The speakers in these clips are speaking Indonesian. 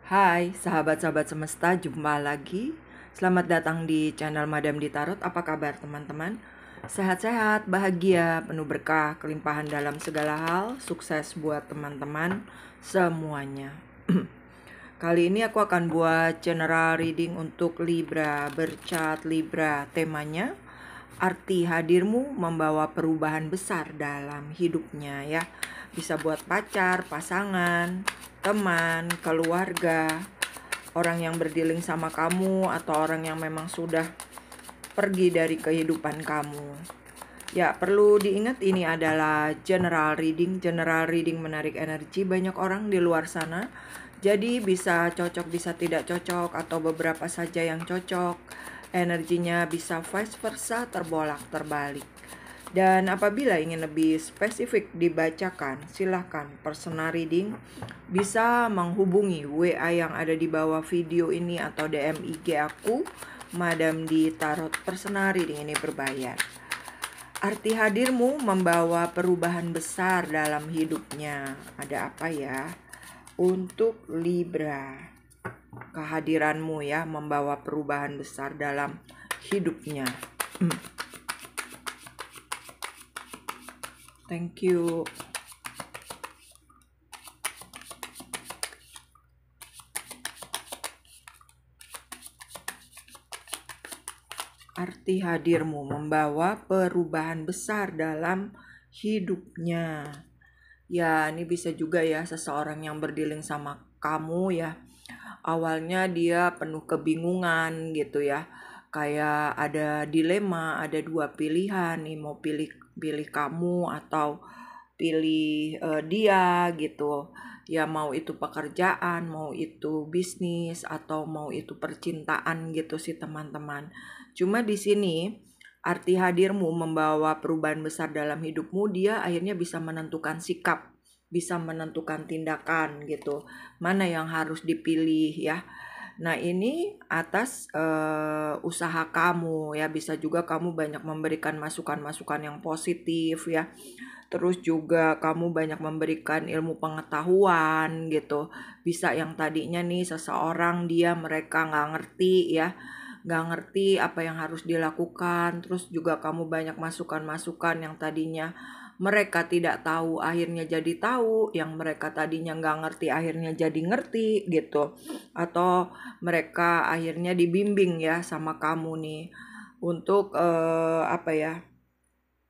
Hai sahabat-sahabat semesta, jumpa lagi. Selamat datang di channel Madam di Tarot. Apa kabar teman-teman? Sehat-sehat, bahagia, penuh berkah, kelimpahan dalam segala hal. Sukses buat teman-teman semuanya. Kali ini aku akan buat general reading untuk Libra, bercat Libra. Temanya arti hadirmu membawa perubahan besar dalam hidupnya ya. Bisa buat pacar, pasangan, teman, keluarga, orang yang berdealing sama kamu, atau orang yang memang sudah pergi dari kehidupan kamu. Ya, perlu diingat ini adalah general reading. General reading menarik energi banyak orang di luar sana. Jadi bisa cocok, bisa tidak cocok, atau beberapa saja yang cocok. Energinya bisa vice versa, terbolak terbalik. Dan apabila ingin lebih spesifik dibacakan, silahkan personal reading bisa menghubungi WA yang ada di bawah video ini atau DM IG aku, Madam di Tarot. Personal reading ini berbayar. Arti hadirmu membawa perubahan besar dalam hidupnya. Ada apa ya? Untuk Libra, kehadiranmu ya membawa perubahan besar dalam hidupnya. Thank you. Arti hadirmu membawa perubahan besar dalam hidupnya. Ya, ini bisa juga ya seseorang yang berdealing sama kamu ya. Awalnya dia penuh kebingungan gitu ya. Kayak ada dilema, ada dua pilihan nih, mau pilih kamu atau pilih dia gitu. Ya, mau itu pekerjaan, mau itu bisnis, atau mau itu percintaan gitu sih teman-teman. Cuma di sini arti hadirmu membawa perubahan besar dalam hidupmu, dia akhirnya bisa menentukan sikap, bisa menentukan tindakan gitu. Mana yang harus dipilih ya. Nah, ini atas usaha kamu ya. Bisa juga kamu banyak memberikan masukan-masukan yang positif ya. Terus juga kamu banyak memberikan ilmu pengetahuan gitu. Bisa yang tadinya nih seseorang mereka nggak ngerti ya, nggak ngerti apa yang harus dilakukan. Terus juga kamu banyak masukan-masukan yang tadinya mereka tidak tahu, akhirnya jadi tahu. Yang mereka tadinya nggak ngerti, akhirnya jadi ngerti gitu. Atau mereka akhirnya dibimbing ya sama kamu nih untuk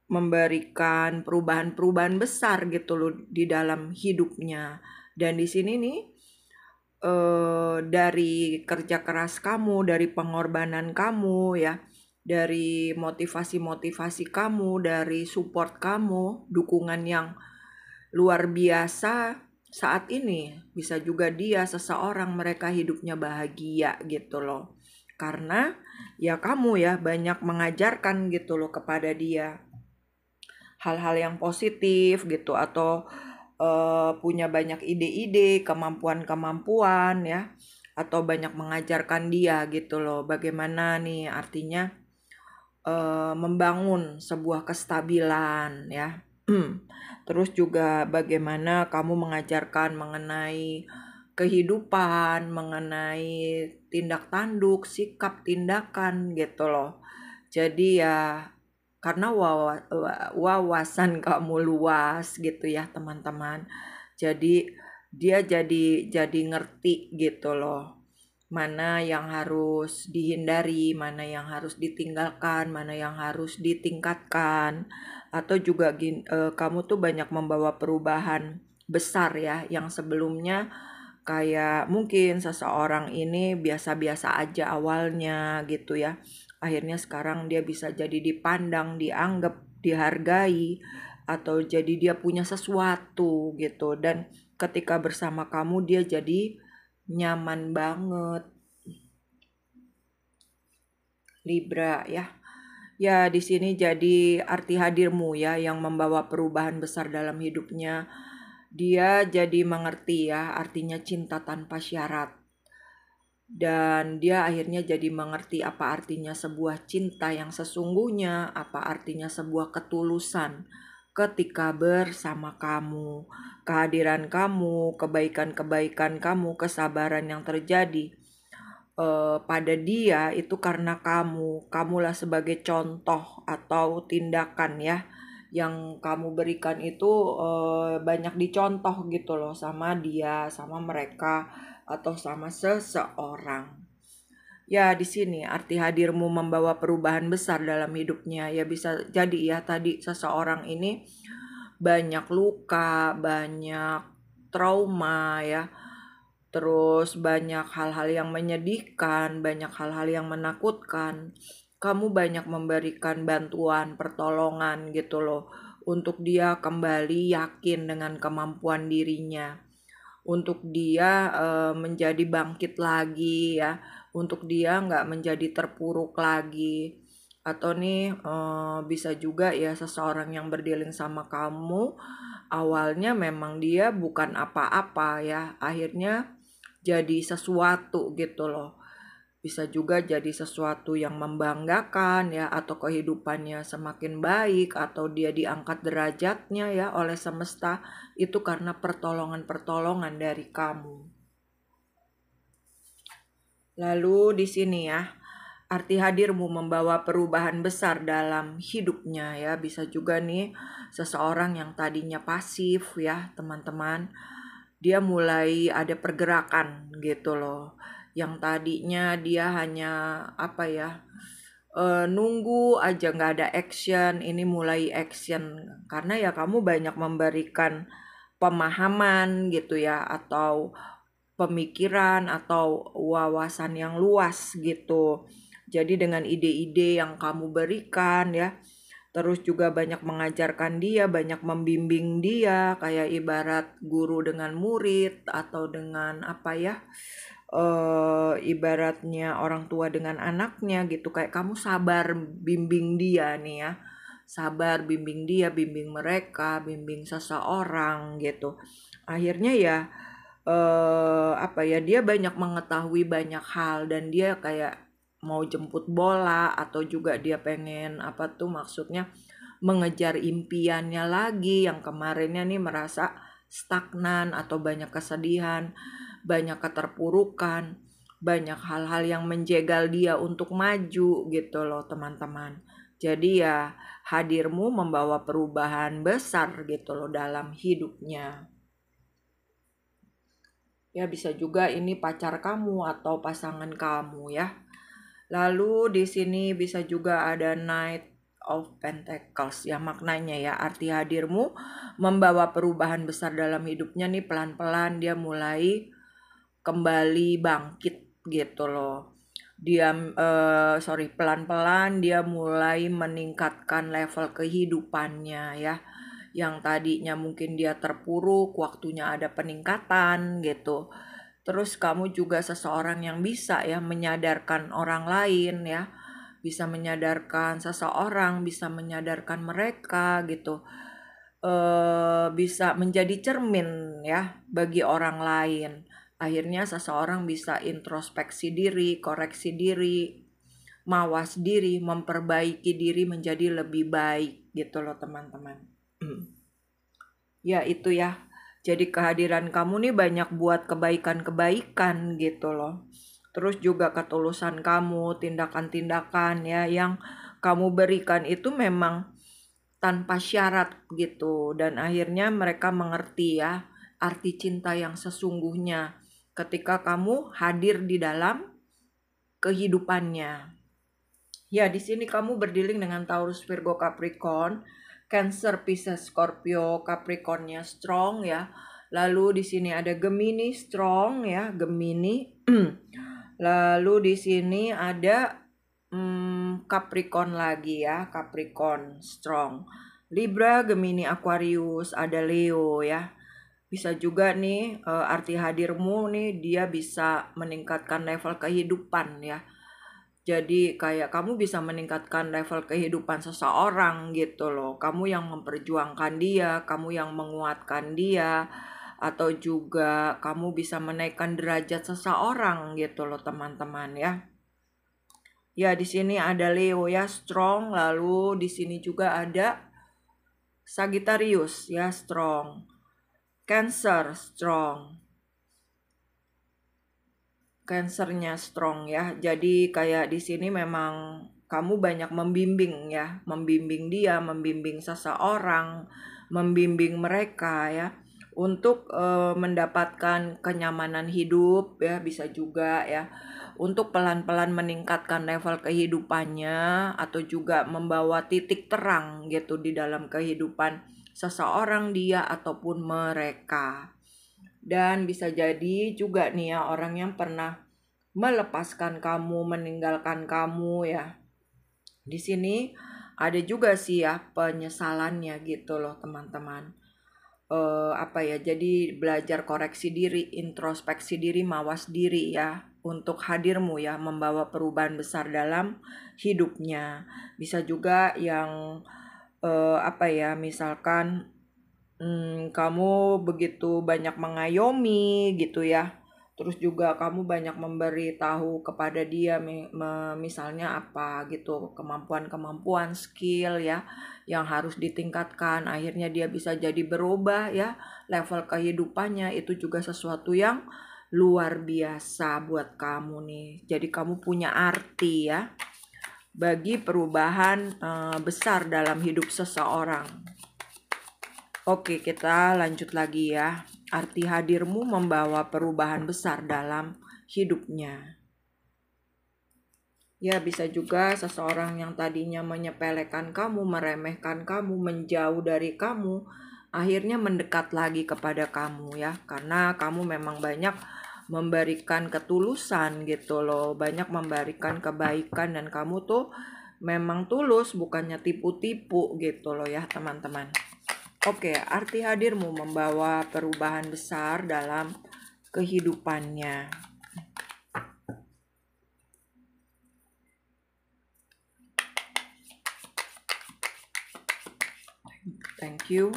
memberikan perubahan-perubahan besar gitu loh di dalam hidupnya. Dan di sini nih dari kerja keras kamu, dari pengorbanan kamu ya, dari motivasi-motivasi kamu, dari support kamu, dukungan yang luar biasa saat ini, bisa juga dia seseorang mereka hidupnya bahagia gitu loh. Karena ya kamu ya banyak mengajarkan gitu loh kepada dia hal-hal yang positif gitu, atau punya banyak ide-ide, kemampuan-kemampuan ya, atau banyak mengajarkan dia gitu loh bagaimana nih artinya membangun sebuah kestabilan ya. Terus juga bagaimana kamu mengajarkan mengenai kehidupan, mengenai tindak tanduk, sikap tindakan gitu loh. Jadi ya karena wawasan kamu luas gitu ya teman-teman. Jadi dia jadi ngerti gitu loh. Mana yang harus dihindari, mana yang harus ditinggalkan, mana yang harus ditingkatkan. Atau juga kamu tuh banyak membawa perubahan besar ya, yang sebelumnya kayak mungkin seseorang ini biasa-biasa aja awalnya gitu ya. Akhirnya sekarang dia bisa jadi dipandang, dianggap, dihargai, atau jadi dia punya sesuatu gitu. Dan ketika bersama kamu dia jadi nyaman banget. Libra ya. Ya, di sini jadi arti hadirmu ya yang membawa perubahan besar dalam hidupnya. Dia jadi mengerti ya artinya cinta tanpa syarat. Dan dia akhirnya jadi mengerti apa artinya sebuah cinta yang sesungguhnya, apa artinya sebuah ketulusan. ketika bersama kamu. Kehadiran kamu, kebaikan-kebaikan kamu, kesabaran yang terjadi pada dia itu karena kamulah sebagai contoh atau tindakan ya yang kamu berikan itu banyak dicontoh gitu loh sama dia, sama mereka atau sama seseorang. Ya, di sini arti hadirmu membawa perubahan besar dalam hidupnya. Ya bisa jadi ya tadi seseorang ini banyak luka, banyak trauma ya. Terus banyak hal-hal yang menyedihkan, banyak hal-hal yang menakutkan. Kamu banyak memberikan bantuan, pertolongan gitu loh. Untuk dia kembali yakin dengan kemampuan dirinya. Untuk dia menjadi bangkit lagi ya. Untuk dia nggak menjadi terpuruk lagi. Atau nih bisa juga ya seseorang yang berdealing sama kamu. Awalnya memang dia bukan apa-apa ya. Akhirnya jadi sesuatu gitu loh. Bisa juga jadi sesuatu yang membanggakan ya, atau kehidupannya semakin baik, atau dia diangkat derajatnya ya oleh semesta, itu karena pertolongan-pertolongan dari kamu. Lalu di sini ya, arti hadirmu membawa perubahan besar dalam hidupnya ya. Bisa juga nih seseorang yang tadinya pasif ya teman-teman, dia mulai ada pergerakan gitu loh. Yang tadinya dia hanya nunggu aja nggak ada action, ini mulai action karena ya kamu banyak memberikan pemahaman gitu ya, atau pemikiran atau wawasan yang luas gitu. Jadi dengan ide-ide yang kamu berikan ya, terus juga banyak mengajarkan dia, banyak membimbing dia, kayak ibarat guru dengan murid atau dengan ibaratnya orang tua dengan anaknya gitu. Kayak kamu sabar bimbing dia nih ya, sabar bimbing dia, bimbing mereka, bimbing seseorang gitu. Akhirnya ya dia banyak mengetahui banyak hal, dan dia kayak mau jemput bola atau juga dia pengen maksudnya mengejar impiannya lagi yang kemarinnya nih merasa stagnan atau banyak kesedihan, banyak keterpurukan, banyak hal-hal yang menjegal dia untuk maju gitu loh teman-teman. Jadi ya hadirmu membawa perubahan besar gitu loh dalam hidupnya. Ya bisa juga ini pacar kamu atau pasangan kamu ya. Lalu di sini bisa juga ada Knight of Pentacles ya, maknanya ya arti hadirmu membawa perubahan besar dalam hidupnya nih, pelan-pelan dia mulai kembali bangkit gitu loh. Dia pelan-pelan dia mulai meningkatkan level kehidupannya ya. Yang tadinya mungkin dia terpuruk, waktunya ada peningkatan gitu. Terus kamu juga seseorang yang bisa ya menyadarkan orang lain ya. Bisa menyadarkan seseorang, bisa menyadarkan mereka gitu. Bisa menjadi cermin ya bagi orang lain. Akhirnya seseorang bisa introspeksi diri, koreksi diri, mawas diri, memperbaiki diri menjadi lebih baik gitu loh teman-teman. Ya itu ya. Jadi kehadiran kamu nih banyak buat kebaikan-kebaikan gitu loh. Terus juga ketulusan kamu, tindakan-tindakan ya yang kamu berikan itu memang tanpa syarat gitu. Dan akhirnya mereka mengerti ya arti cinta yang sesungguhnya ketika kamu hadir di dalam kehidupannya. Ya, di sini kamu berdealing dengan Taurus, Virgo, Capricorn, Cancer, Pisces, Scorpio, Capricornnya strong ya. Lalu di sini ada Gemini strong ya, Gemini. Lalu di sini ada Capricorn lagi ya, Capricorn strong. Libra, Gemini, Aquarius, ada Leo ya. Bisa juga nih arti hadirmu nih dia bisa meningkatkan level kehidupan ya. Jadi kayak kamu bisa meningkatkan level kehidupan seseorang gitu loh. Kamu yang memperjuangkan dia, kamu yang menguatkan dia, atau juga kamu bisa menaikkan derajat seseorang gitu loh teman-teman ya. Ya di sini ada Leo ya strong, lalu di sini juga ada Sagittarius ya strong. Cancer strong. Cancernya strong ya. Jadi kayak di sini memang kamu banyak membimbing ya, membimbing dia, membimbing seseorang, membimbing mereka ya untuk mendapatkan kenyamanan hidup ya, bisa juga ya untuk pelan-pelan meningkatkan level kehidupannya atau juga membawa titik terang gitu di dalam kehidupan seseorang dia ataupun mereka. Dan bisa jadi juga nih ya orang yang pernah melepaskan kamu, meninggalkan kamu ya. Di sini ada juga sih ya penyesalannya gitu loh teman-teman. Apa ya? Jadi belajar koreksi diri, introspeksi diri, mawas diri ya untuk hadirmu ya membawa perubahan besar dalam hidupnya. Bisa juga yang apa ya? Misalkan kamu begitu banyak mengayomi gitu ya. Terus juga kamu banyak memberi tahu kepada dia misalnya apa gitu, kemampuan-kemampuan, skill ya yang harus ditingkatkan. Akhirnya dia bisa jadi berubah ya level kehidupannya. Itu juga sesuatu yang luar biasa buat kamu nih. Jadi kamu punya arti ya bagi perubahan besar dalam hidup seseorang. Oke, kita lanjut lagi ya. Arti hadirmu membawa perubahan besar dalam hidupnya. Ya, bisa juga seseorang yang tadinya menyepelekan kamu, meremehkan kamu, menjauh dari kamu, akhirnya mendekat lagi kepada kamu ya. Karena kamu memang banyak memberikan ketulusan gitu loh, banyak memberikan kebaikan dan kamu tuh memang tulus, bukannya tipu-tipu gitu loh ya, teman-teman. Oke, arti hadirmu membawa perubahan besar dalam kehidupannya. Thank you.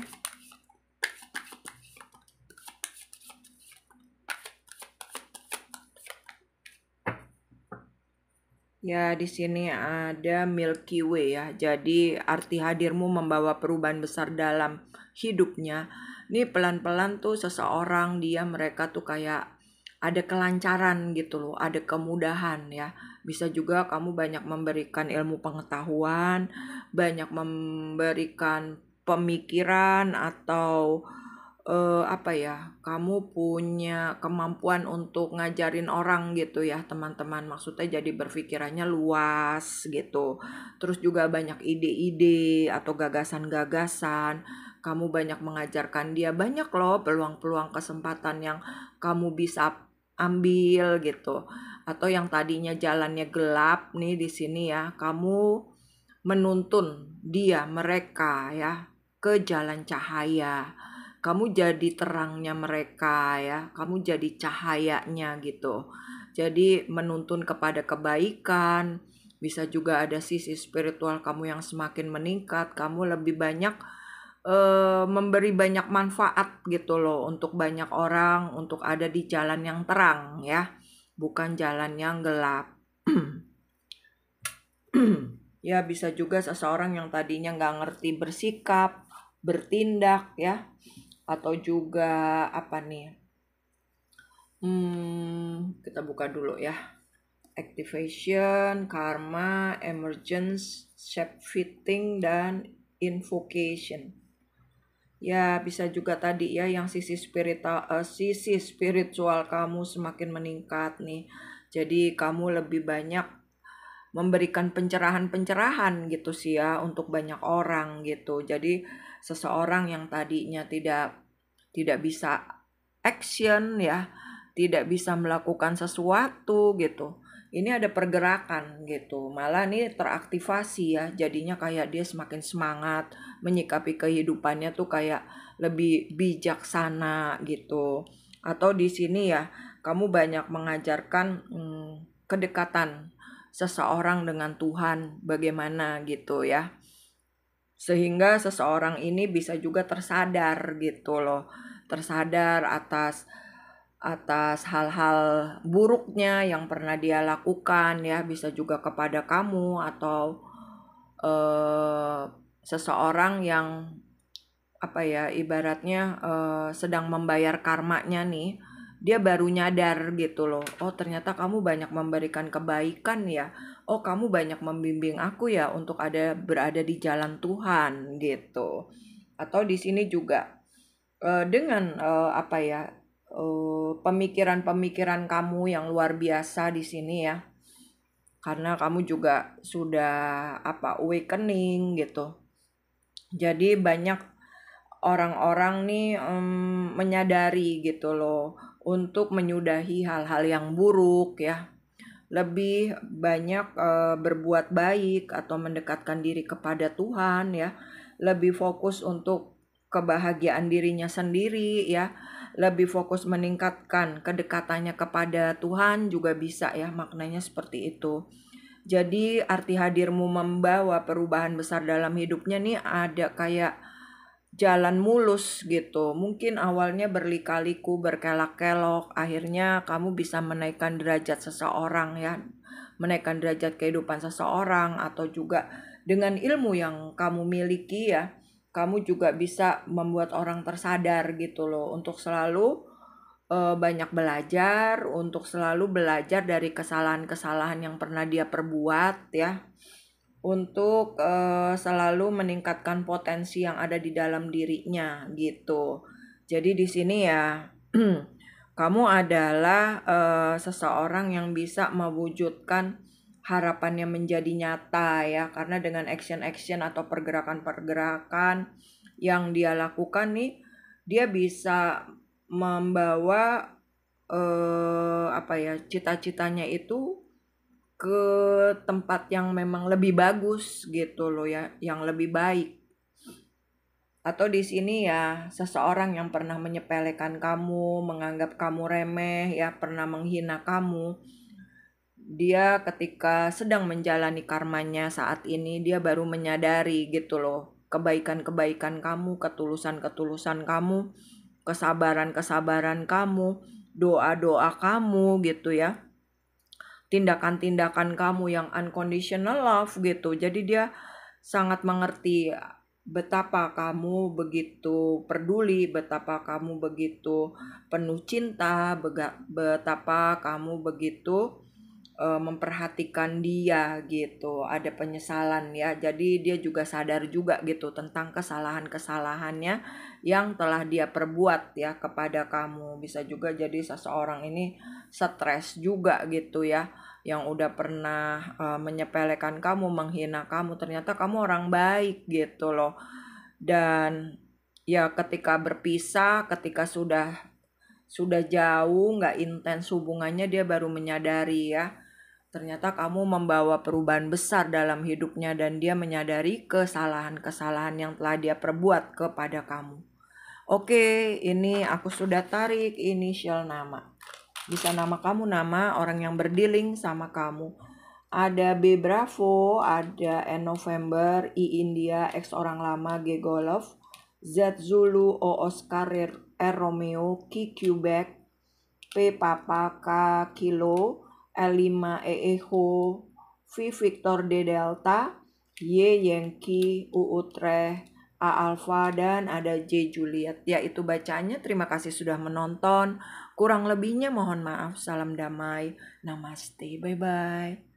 Ya, di sini ada Milky Way ya. Jadi arti hadirmu membawa perubahan besar dalam hidupnya. Ini pelan-pelan tuh seseorang mereka tuh kayak ada kelancaran gitu loh, ada kemudahan ya. Bisa juga kamu banyak memberikan ilmu pengetahuan, banyak memberikan pemikiran atau apa ya, kamu punya kemampuan untuk ngajarin orang gitu ya teman-teman. Maksudnya jadi berpikirannya luas gitu. Terus juga banyak ide-ide atau gagasan-gagasan. Kamu banyak mengajarkan dia, banyak loh peluang-peluang kesempatan yang kamu bisa ambil gitu. Atau yang tadinya jalannya gelap nih di sini ya, kamu menuntun dia, mereka ya ke jalan cahaya. Kamu jadi terangnya mereka ya, kamu jadi cahayanya gitu. Jadi menuntun kepada kebaikan. Bisa juga ada sisi spiritual kamu yang semakin meningkat, kamu lebih banyak memberi banyak manfaat gitu loh untuk banyak orang, untuk ada di jalan yang terang ya, bukan jalan yang gelap. Ya, bisa juga seseorang yang tadinya nggak ngerti bersikap, bertindak ya, atau juga apa nih? Kita buka dulu ya. Activation, karma, emergence, shape fitting, dan invocation. Ya, bisa juga tadi ya yang sisi spiritual kamu semakin meningkat nih. Jadi kamu lebih banyak memberikan pencerahan-pencerahan gitu sih ya untuk banyak orang gitu. Jadi seseorang yang tadinya tidak bisa action ya, tidak bisa melakukan sesuatu gitu. Ini ada pergerakan gitu. Malah nih teraktivasi ya. Jadinya kayak dia semakin semangat menyikapi kehidupannya tuh kayak lebih bijaksana gitu. Atau di sini ya, kamu banyak mengajarkan kedekatan seseorang dengan Tuhan bagaimana gitu ya. Sehingga seseorang ini bisa juga tersadar gitu loh. Tersadar atas hal-hal buruknya yang pernah dia lakukan ya, bisa juga kepada kamu atau seseorang yang apa ya, ibaratnya sedang membayar karmanya nih, dia baru nyadar gitu loh. Oh, ternyata kamu banyak memberikan kebaikan ya. Oh, kamu banyak membimbing aku ya untuk berada di jalan Tuhan gitu. Atau di sini juga dengan apa ya, pemikiran-pemikiran kamu yang luar biasa di sini ya. Karena kamu juga sudah awakening gitu. Jadi banyak orang-orang nih menyadari gitu loh untuk menyudahi hal-hal yang buruk ya. Lebih banyak berbuat baik atau mendekatkan diri kepada Tuhan ya. Lebih fokus untuk kebahagiaan dirinya sendiri ya. Lebih fokus meningkatkan kedekatannya kepada Tuhan juga bisa ya, maknanya seperti itu. Jadi arti hadirmu membawa perubahan besar dalam hidupnya nih ada kayak jalan mulus gitu. Mungkin awalnya berlika-liku, berkelak-kelok, akhirnya kamu bisa menaikkan derajat seseorang ya. Menaikkan derajat kehidupan seseorang, atau juga dengan ilmu yang kamu miliki ya, kamu juga bisa membuat orang tersadar gitu loh, untuk selalu banyak belajar, untuk selalu belajar dari kesalahan-kesalahan yang pernah dia perbuat ya, untuk selalu meningkatkan potensi yang ada di dalam dirinya gitu. Jadi di sini ya kamu adalah seseorang yang bisa mewujudkan harapannya menjadi nyata ya, karena dengan action-action atau pergerakan-pergerakan yang dia lakukan nih, dia bisa membawa apa ya, cita-citanya itu ke tempat yang memang lebih bagus gitu loh ya, yang lebih baik. Atau di sini ya, seseorang yang pernah menyepelekan kamu, menganggap kamu remeh ya, pernah menghina kamu, dia ketika sedang menjalani karmanya saat ini, dia baru menyadari gitu loh, kebaikan-kebaikan kamu, ketulusan-ketulusan kamu, kesabaran-kesabaran kamu, doa-doa kamu gitu ya, tindakan-tindakan kamu yang unconditional love gitu. Jadi dia sangat mengerti betapa kamu begitu peduli, betapa kamu begitu penuh cinta, betapa kamu begitu memperhatikan dia gitu. Ada penyesalan ya. Jadi dia juga sadar juga gitu tentang kesalahan-kesalahannya yang telah dia perbuat ya kepada kamu. Bisa juga jadi seseorang ini stres juga gitu ya, yang udah pernah menyepelekan kamu, menghina kamu, ternyata kamu orang baik gitu loh. Dan ya ketika berpisah, ketika sudah jauh, nggak intens hubungannya, dia baru menyadari ya, ternyata kamu membawa perubahan besar dalam hidupnya, dan dia menyadari kesalahan-kesalahan yang telah dia perbuat kepada kamu. Oke, ini aku sudah tarik inisial nama. Bisa nama kamu, nama orang yang berdealing sama kamu. Ada B Bravo, ada N November, I India, X orang lama, G Golf, Z Zulu, O Oscar, R Romeo, Q Quebec, P Papa, K Kilo, L5 Echo, V Victor, D Delta, Y Yankee, U Utrecht, A Alpha, dan ada J Juliet. Ya, itu bacaannya. Terima kasih sudah menonton. Kurang lebihnya mohon maaf. Salam damai. Namaste. Bye-bye.